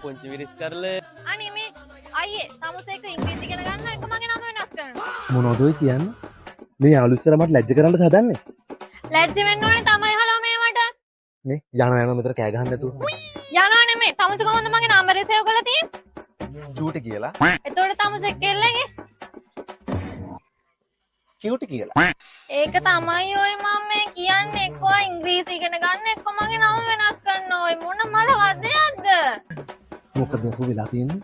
පුංචි විරිස් කරලා අනේ මේ අයියේ තමුසේක ඉංග්‍රීසි ඉගෙන ගන්න එක මගේ නම වෙනස් කරනවා. මොනවද ඔය කියන්නේ? මේ යාළු ඉස්සර මට ලැජ්ජ කරන්නද හදන්නේ? ලැජ්ජ වෙන්න ඕනේ තමයි හලෝ මේ මට. නේ යනවා මෙතන කෑ ගහන්න නැතුව. යනවා නෙමෙයි තමුසේ කොහොමද මගේ නම්බරේ සේව් කරලා තියෙන්නේ? චූටි කියලා. එතකොට තමුසේ කෙල්ලගේ කියුටි කියලා. ඒක තමයි ඔය මම මේ කියන්නේ එක්කෝ ඉංග්‍රීසි ඉගෙන ගන්න එක්කෝ මගේ නම වෙනස් කරන්න ඔය මොන මල වදයක්ද? මොකද අකු වෙලා තියෙන්නේ?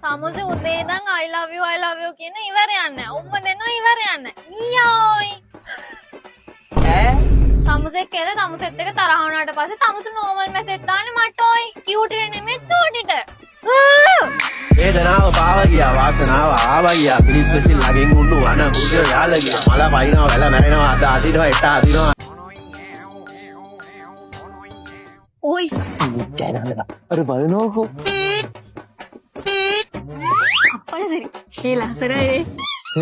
තමුසේ උදේ ඉඳන් I love you කියන ඉවරයක් නැහැ. උම්ම දෙනවා ඉවරයක් නැහැ. ඊයෝයි. තමුසේ කෙල තමුසෙත් එක තරහ වුණාට පස්සේ තමුසේ නෝමල් මැසේජ් දාන්නේ මට ඔයි කියුටිට නෙමෙයි චූටිට. වේදනාව පාව ගියා වාසනාව ආවා ගියා පිලිස් විසින් ළඟින් උණු වන බුද යාල ගියා මල වයින්නවා වැල මැරෙනවා අද අදිනවා එට අදිනවා ඔයි අර බලනකො අප්පලසිරි ඒ ලස්සනයි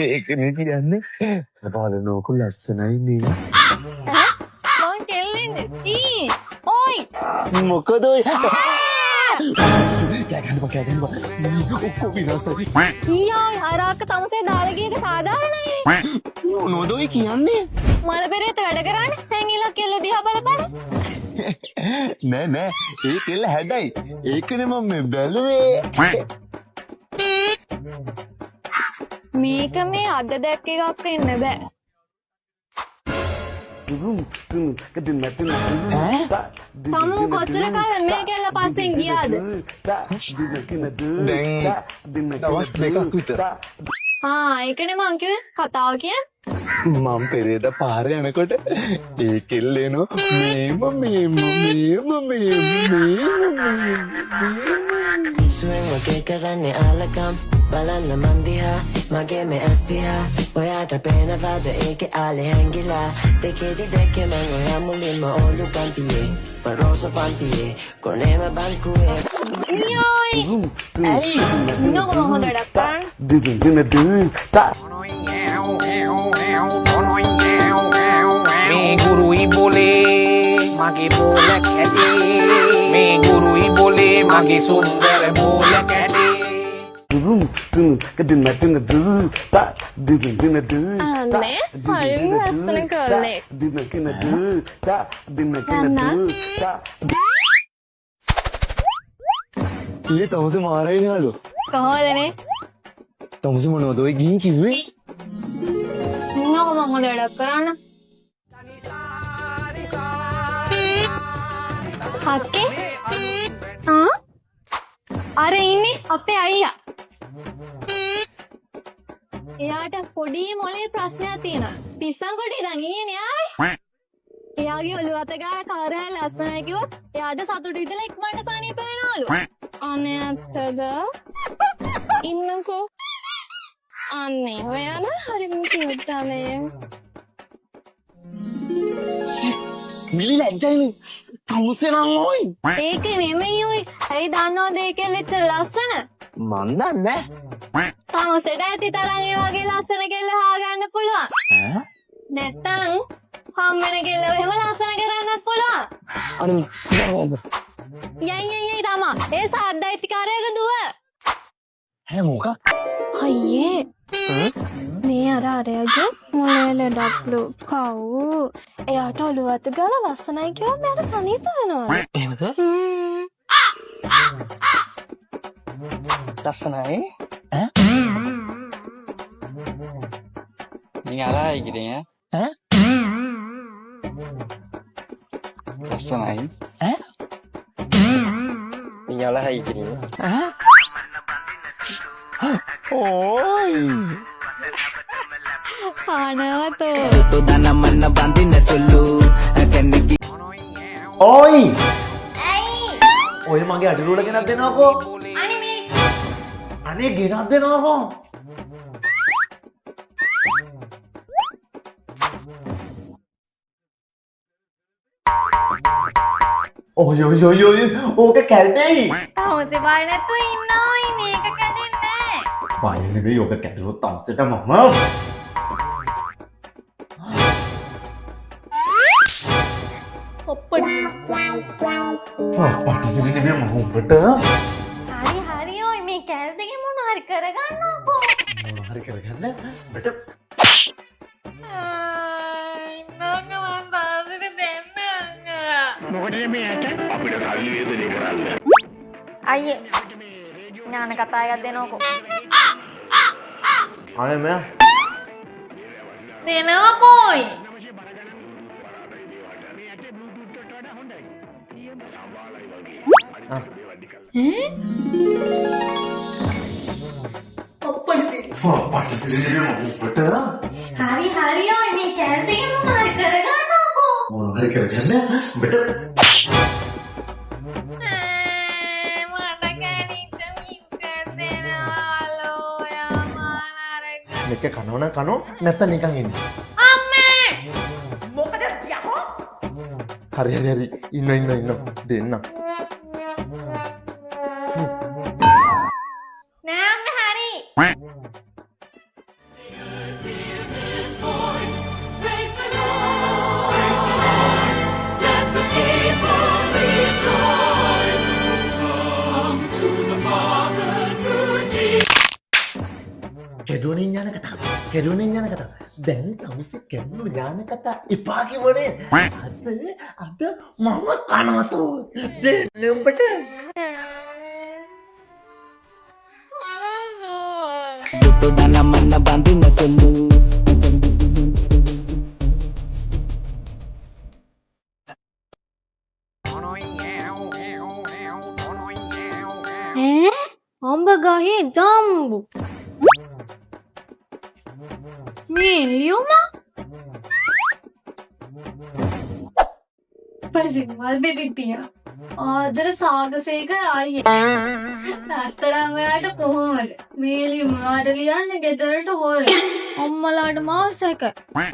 ඒක නේ කියන්නේ බලනකො ලස්සනයි නේ මං කෙල්ලෙන්නේ ඊ ඔයි මොකද ඔය කෑගන්න ඔක්කොම විනාසයි ඊයෝයි හරාක තමුසේ දාලා ගියක සාධාරණයි මොනවද ඔය කියන්නේ මල පෙරේත වැඩ කරන්නේ හැංගිලා කෙල්ල දිහා බලපන් නෑ ඒ කෙල්ල හැඩයි ඒකනේ මම මේ බැලුවේ මේක මේ අද දැක්ක එකක් වෙන්න බෑ තමුන් කොච්චර කාලෙ මේ කෙල්ල පස්සෙන් ගියාද දැන් දවස් දෙකක් විතර ඒකනේ මං කිව්වේ කතාව කියන්න මම පෙරේද පාරේ යනකොට ඒ කෙල්ලේනෝ ඉස්සුවෙන් වගේ කරන්නේ ආලකම් බලන්න මන් දිහා මගේ මේ ඇස් දිහා ඔයාට පේනවාද ඒකේ ආලේ හැංගිලා දෙකේදි දෙකේ මං ඔයා මුලින්ම ඕලු පන්තියේ පරෝස පන්තියේ කොනේම බංකුවේ ඊයෝයි ඇයි ඉන්නකො මොහොත වැඩක් කරන්න මේ ගුරුයි බොලේ මගේ බෝල කැටේ මේ ගුරුයි බොලේ මගේ සුන්දර බෝල කැටේ අනේ හරිම ලස්සන කෙල්ලෙක් ඊයේ තමුසේ මාරයි නාලු කොහොමදනේ තමුසේ මොනවද ඔය ගිහින් කිව්වේ ඉන්නකො මොහොත වැඩක් කරන්න හක්කේ අර ඉන්නේ අපේ අයියා එයාට පොඩි මොලේ ප්‍රශ්නයක් තියෙනවා පිස්සන් කොටේ ඉඳන් ඊයේනේ ආවේ එයාගේ ඔළුව අත ගාලා කාර්යය ලස්සනයි කිව්වොත් එයාට සතුටු විදලා ඉක්මනට සනීප වෙනවලු අනේ ඇත්තද ඉන්නකෝ අනේ ඔයා නම් හරිම කියුට් අනේ මිලි ලැජ්ජයිනේ තමුසේ නම් ඔයි ඒක නෙමෙයි ඔයි ඇයි දන්නවද ඒක ලෙච්චර ලස්සන මන් දන්නේ තමුසෙට ඇති තරම් ඒ වගේ ලස්සන කෙල්ල හොයාගන්න පුළුවන් නැත්තම් හම්බෙන කෙල්ලව එහෙම ලස්සන කරන්නත් පුළුවන් අනේ යයි තමා ඒ සාද්දයිතිකාරයක දුව හැ මොකක් අයියේ මේ අරයාගේ මොලේ ලඩක්ලු කව් එයාට ඔළුව අත ගාලා ලස්සනයි කියලා මට සනීප වෙනවා එහෙමද ලස්සනයි நீங்க அழகா இருக்கிறீங்க லස්සනයි நீங்க அழகா இருக்கிறீங்க ඕයි පානවතෝ තුදනමන්න බඳින්න සුළු කැන්නකි ඕයි ඇයි ඔය මගේ අඩිරුල ගෙනත් දෙනවකෝ අනේ මේ අනේ ගෙනත් දෙනවකෝ ඔය ඕක කැඩෙයි තමුසේ බය නැතුව ඉන්නෝයි මේක කැඩෙන්නේ බය නෙවෙයි ඕක කැඩුවොත් තමුසෙට මම ඔප්පට පටිසිරි නෙමෙයි මම උඹට හරි හරි ඔය මේ කෑල් දෙකේ මොන හරි කරගන්නකෝ. හරි කරගන්න උඹට අයියේ ඥාන කතාවක් දෙනවකෝ. අනේ මෑ දෙනවකෝයි. පටිසිරි නෙමෙයි මම උඹට හරි හරි ඔය මේ කෑල් දෙකේ මොන හරි කරගන්නකෝ. හරි කරගන්න උඹට මේක කනවන කනෝ නැත්නම් නිකන් ඉන්න අම්මේ මොකද යහෝ හරි ඉන්න දෙන්න නෑ අම්මේ හරි. කෙඩුවනේ ඥාන කතා දැන් තමුසේ කෙඩුණු ඥාන කතා එපා කිව්වනේ අද මම කනවතෝ දෙන්නේ උඹට Buto dana mana bandina sulu. අම්බ ගහේ ජම්බු මේ ලියුම පරිසිවල් බෙදිතිය ආදර සාගසේක ආයේ තාත්තරන් ඔයාට කොහොමද මේ ලියුම ඔයාට ලියන්න ගෙදරට හොරේ අම්මලාට මාසයක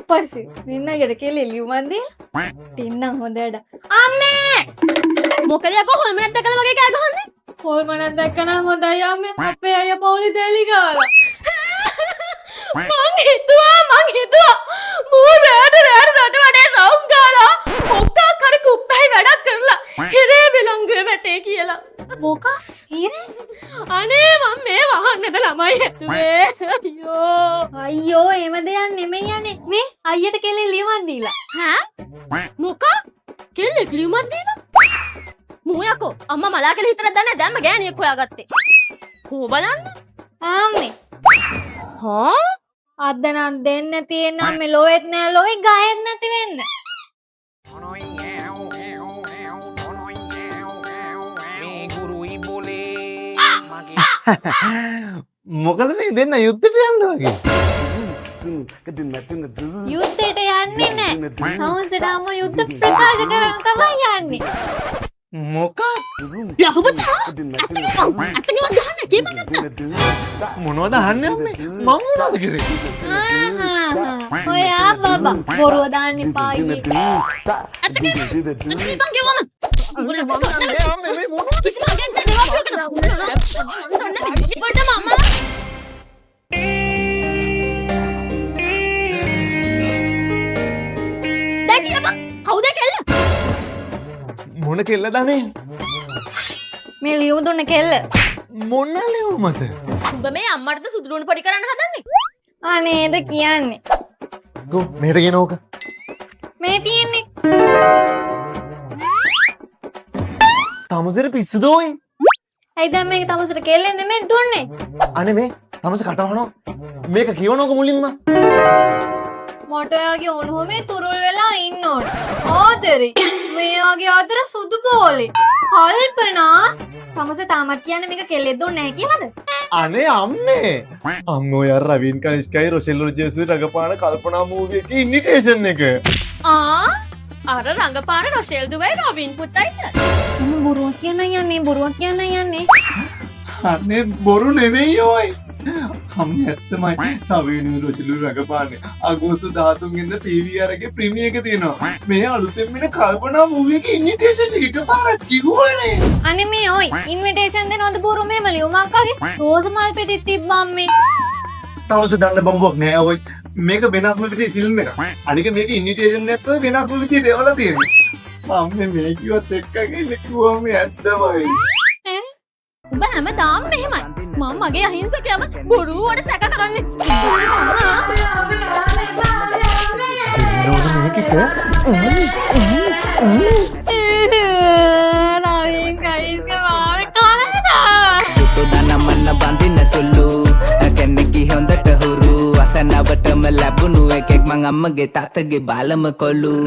පරිසි නින්නගෙට කෙලේ ලියුමක් දීලා තින්නම් හොඳට අම්මේ මොකද යකෝ හොල්මනක් දැකලා වගේ කෑ ගහන්නේ හොල්මනක් දැක්කනම් හොඳයි අම්මේ අපේ අය පොලි දෙලි ගාලා මං හිතුවා මූ රැට රට වඩේ රවුම් ගාලා ඔක්කා කර කුප්පයි වැඩක් කරලා හිරේ විලංගුවේ වැටේ කියලා මොක හිරේ අනේ මම මේ වහන්නද ළමයි හිතුවේ අයියෝ එහෙම දෙයක් නෙමෙයි යන්නේ මේ අයියට කෙල්ලේ ලියුමක් දීලා ඈ මොක කෙල්ලේ ලියුමක් දීලා මූ යකෝ අම්මා මලා කියලා හිතලා දන්නේ දැම්ම ගෑණියෙක් හොයාගත්තේ කෝ බලන්න ආම්මේ හා අද නම් දෙන්න තියෙනවා මේ ලොවෙත් නෑ ලොයි ගහෙත් නැති වෙන්න මොකද මේ දෙන්න යුද්ධයට යන්න වගේ යුද්ධයට යන්නේ නෑ තවසට අම්ම යුද්ධ ප්‍රකාශ කරන්න තමයි යන්නේ මොකක් මොනවද අහන්නේ අම්මේ මම මොනවද කරේ ඔයා බබා බොරුව දාන්න එපා අයියේ මොන කෙල්ල දනේ මේ ලියුම දුන්න කෙල්ල මොන ලියුමද උඹ මේ අම්මටද සුදුරුවන පොඩි කරන්න හදන්නේ අනේද කියන්නේ ගෝ මෙහෙට ගෙන ඕක මේ තියෙන්නේ තමුසෙට පිස්සුද ඔය ඇයි දැන් මේක තමසට කෙල්ලෙන් නෙමෙයි දුන්නේ අනේ මේ තමුසේ කටවහනවා මේක කියවනකො මුලින්ම මට ඔයාගේ ඔළුවේ තුරුල් වෙලා ඉන්න ඕන ආදරේ මේ වගේ ආදර සුදු බෝලේ කල්පනා තමසේ තාමත් කියන්නේ මේක කෙල්ලෙක් දුන්නේ නැහැ කියලාද අනේ අම්මේ අම්මෝ යාර රවින් කනිෂ්කයි රොෂෙල් ජේසුයි රඟපාන කල්පනා මූවි එකේ ඉන්විටේෂන් එක අර රඟපාන රොෂෙල් දුවයි රොබින් පුතයිද මම බොරුවක් කියන්න යන්නේ අනේ බොරු නෙමෙයි ඔය අම්මේ ඇත්තමයි තවෙනු රොෂෙල් රඟපාන්නේ අගෝස්තු 13 වෙනිදා PVR එකේ ප්‍රීමියර් එක තියෙනවා මේ අලුතෙන් වෙන කල්පනා මූවි එකේ ඉන්විටේෂන් එක එකපාරක් කිව්වනේ අනේ මේ ඔයි ඉන්විටේෂන් දෙනවද බොරු මෙහෙම ලියුමක් වගේ රෝස මල් පෙතිත් තිබ්බම් මේ තවස දන්න බම්බුවක් නෑ ඔය මේක වෙනස්ම විදිහේ ෆිල්ම් එකක් අනික මේක ඉන්විටේෂන් නැත්නම් වෙනස්ම විදිහට එවලා තියෙන්නේ අම්මේ මේ කිව්වත් එක්කගෙන ඉන්න කිව්වම මේ ඇත්තමයි. උඹ හැමදාම මෙහෙමයි. මම මගේ අහිංසකයම බොරුවට සැක කරන්නේ. නවීන් ගයිස් කමාවේ කාලේද? දුටු දනමන්න බඳින සුළු කෙනෙක්ගේ හොඳට හුරු අසනවටම ලැබුණු එකෙක් මං අම්මගේ තාත්තගේ බාලම කොළු